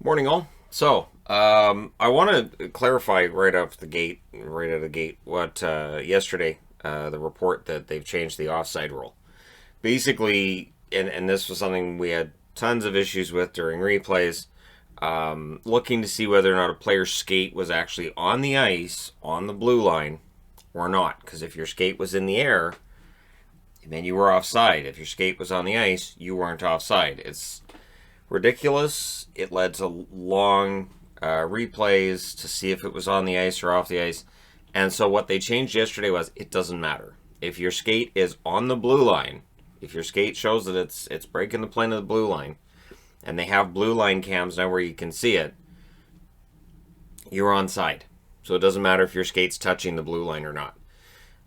Morning, all. So, I want to clarify right out the gate, what yesterday the report that they've changed the offside rule. Basically, and this was something we had tons of issues with during replays, looking to see whether or not a player's skate was actually on the ice on the blue line or not. Because if your skate was in the air, then you were offside. If your skate was on the ice, you weren't offside. It's ridiculous. It led to long replays to see if it was on the ice or off the ice. And so what they changed yesterday was it doesn't matter. If your skate is on the blue line, if your skate shows that it's breaking the plane of the blue line, and they have blue line cams now where you can see it, you're onside. So it doesn't matter if your skate's touching the blue line or not.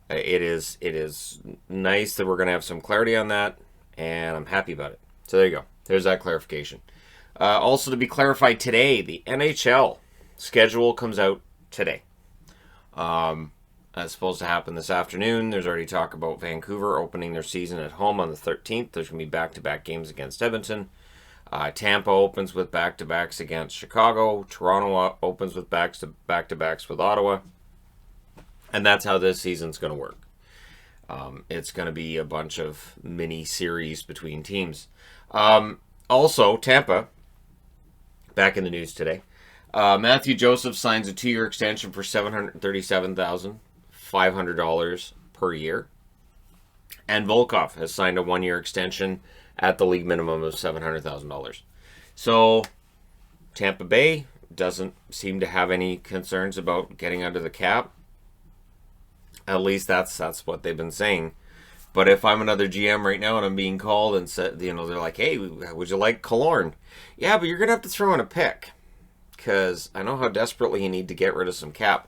It is nice that we're going to have some clarity on that, and I'm happy about it. So there you go. There's that clarification. Also to be clarified today, the NHL schedule comes out today. That's supposed to happen this afternoon. There's already talk about Vancouver opening their season at home on the 13th. There's going to be back-to-back games against Edmonton. Tampa opens with back-to-backs against Chicago. Toronto opens with back-to-backs with Ottawa. And that's how this season's going to work. It's going to be a bunch of mini-series between teams. Also, Tampa, back in the news today. Matthew Joseph signs a 2-year extension for $737,500 per year. And Volkov has signed a 1-year extension at the league minimum of $700,000. So, Tampa Bay doesn't seem to have any concerns about getting under the cap. At least that's what they've been saying. But if I'm another GM right now and I'm being called and said, they're like, hey, would you like Killorn? Yeah, but you're going to have to throw in a pick. Because I know how desperately you need to get rid of some cap.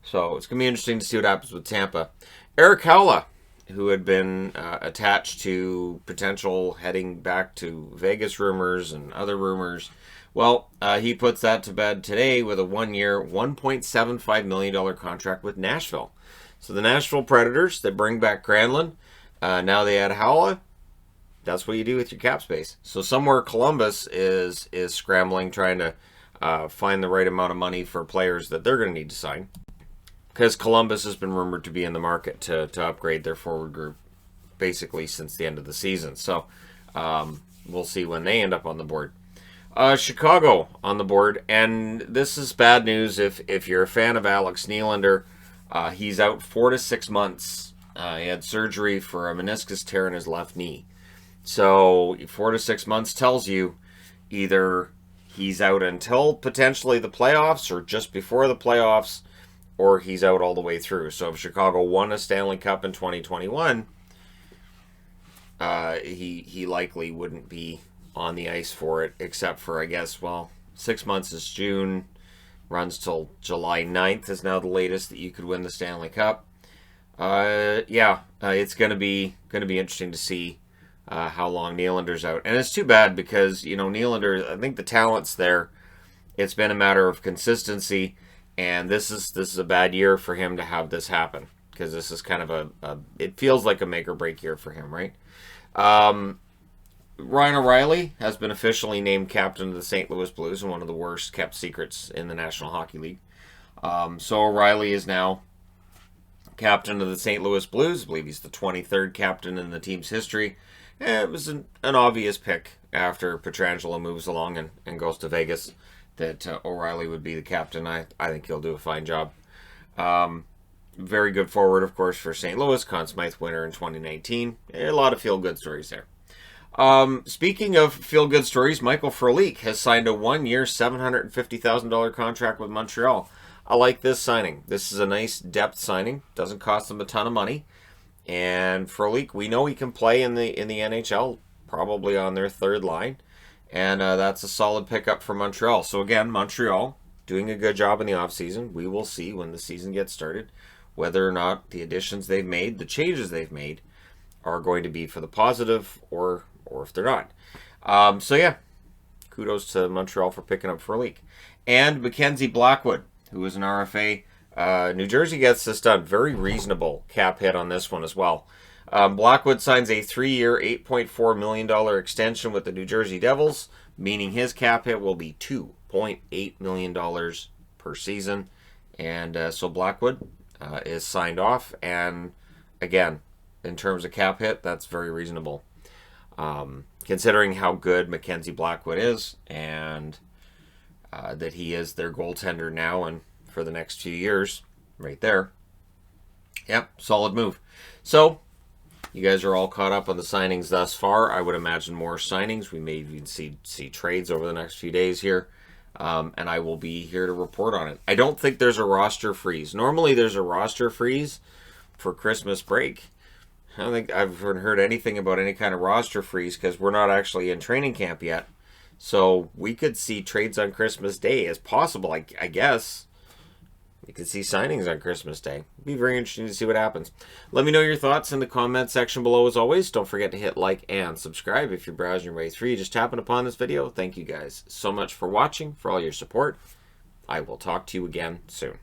So it's going to be interesting to see what happens with Tampa. Eric Haula, who had been attached to potential heading back to Vegas rumors and other rumors. Well, he puts that to bed today with a 1-year, $1.75 million contract with Nashville. So the Nashville Predators that bring back Granlund, now they add Haula. That's what you do with your cap space. So somewhere Columbus is scrambling, trying to find the right amount of money for players that they're going to need to sign. Because Columbus has been rumored to be in the market to upgrade their forward group basically since the end of the season. So we'll see when they end up on the board. Chicago on the board. And this is bad news if you're a fan of Alex Nylander. He's out 4 to 6 months. He had surgery for a meniscus tear in his left knee. So 4 to 6 months tells you either he's out until potentially the playoffs or just before the playoffs, or he's out all the way through. So if Chicago won a Stanley Cup in 2021, he likely wouldn't be on the ice for it, except for, I guess, 6 months is June. Runs till July 9th is now the latest that you could win the Stanley Cup. It's going to be interesting to see how long Nylander's out. And it's too bad because, Nylander, I think the talent's there. It's been a matter of consistency, and this is a bad year for him to have this happen because this is kind of it feels like a make or break year for him, right? Ryan O'Reilly has been officially named captain of the St. Louis Blues, and one of the worst kept secrets in the National Hockey League. So O'Reilly is now captain of the St. Louis Blues. I believe he's the 23rd captain in the team's history. It was an obvious pick after Pietrangelo moves along and goes to Vegas that O'Reilly would be the captain. I think he'll do a fine job. Very good forward, of course, for St. Louis. Conn Smythe winner in 2019. A lot of feel-good stories there. Speaking of feel-good stories, Michael Frolik has signed a 1-year, $750,000 contract with Montreal. I like this signing. This is a nice depth signing. Doesn't cost them a ton of money. And Frolik, we know he can play in the NHL, probably on their third line. And that's a solid pickup for Montreal. So again, Montreal doing a good job in the offseason. We will see when the season gets started whether or not the additions they've made, the changes they've made, are going to be for the positive or if they're not. Kudos to Montreal for picking up Frolik. And Mackenzie Blackwood, who is an RFA. New Jersey gets this done. Very reasonable cap hit on this one as well. Blackwood signs a 3-year, $8.4 million extension with the New Jersey Devils, meaning his cap hit will be $2 $6.8 million per season. And so Blackwood is signed off. And again, in terms of cap hit, that's very reasonable. Considering how good Mackenzie Blackwood is, and that he is their goaltender now and for the next few years, right there. Yep, solid move. So, you guys are all caught up on the signings thus far. I would imagine more signings. We may even see trades over the next few days here. And I will be here to report on it. I don't think there's a roster freeze. Normally there's a roster freeze for Christmas break. I don't think I've heard anything about any kind of roster freeze because we're not actually in training camp yet. So we could see trades on Christmas Day as possible, I guess. We could see signings on Christmas Day. It'd be very interesting to see what happens. Let me know your thoughts in the comment section below as always. Don't forget to hit like and subscribe if you're browsing your way through. You just happened upon this video. Thank you guys so much for watching, for all your support. I will talk to you again soon.